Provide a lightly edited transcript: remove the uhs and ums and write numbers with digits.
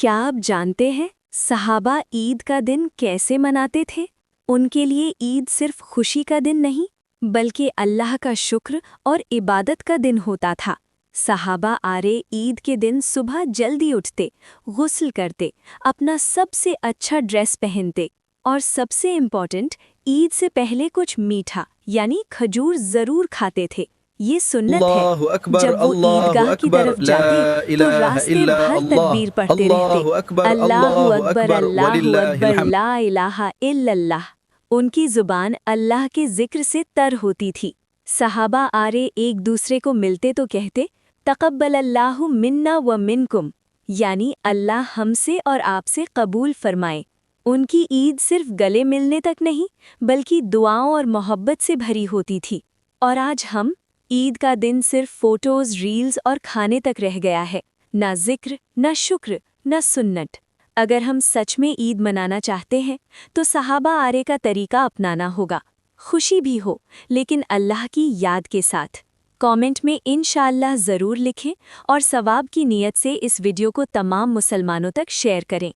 کیا آپ جانتے ہیں صحابہ عید کا دن کیسے مناتے تھے؟ ان کے لیے عید صرف خوشی کا دن نہیں بلکہ اللہ کا شکر اور عبادت کا دن ہوتا تھا۔ صحابہ عید کے دن صبح جلدی اٹھتے، غسل کرتے، اپنا سب سے اچھا ڈریس پہنتے اور سب سے امپورٹنٹ عید سے پہلے کچھ میٹھا یعنی کھجور ضرور کھاتے تھے۔ یہ سنت ہے۔ اللہ اکبر جب وہ اللہ عیدگاہ کی اکبر طرف لا جاتے تو الہ راستے الا بھر اللہ تکبیر پڑھتے اللہ رہتے، اکبر اللہ اکبر اللہ وللہ اکبر الحمد۔ لا الہ الا اللہ۔ ان کی زبان اللہ کے ذکر سے تر ہوتی تھی۔ صحابہ ایک دوسرے کو ملتے تو کہتے تقبل اللہ منا و منکم، یعنی اللہ ہم سے اور آپ سے قبول فرمائے۔ ان کی عید صرف گلے ملنے تک نہیں بلکہ دعاؤں اور محبت سے بھری ہوتی تھی۔ اور آج ہم عید کا دن صرف فوٹوز، ریلز اور کھانے تک رہ گیا ہے، نہ ذکر، نہ شکر، نہ سنت۔ اگر ہم سچ میں عید منانا چاہتے ہیں تو صحابہ کا طریقہ اپنانا ہوگا۔ خوشی بھی ہو لیکن اللہ کی یاد کے ساتھ۔ کامنٹ میں انشاءاللہ ضرور لکھیں اور ثواب کی نیت سے اس ویڈیو کو تمام مسلمانوں تک شیئر کریں۔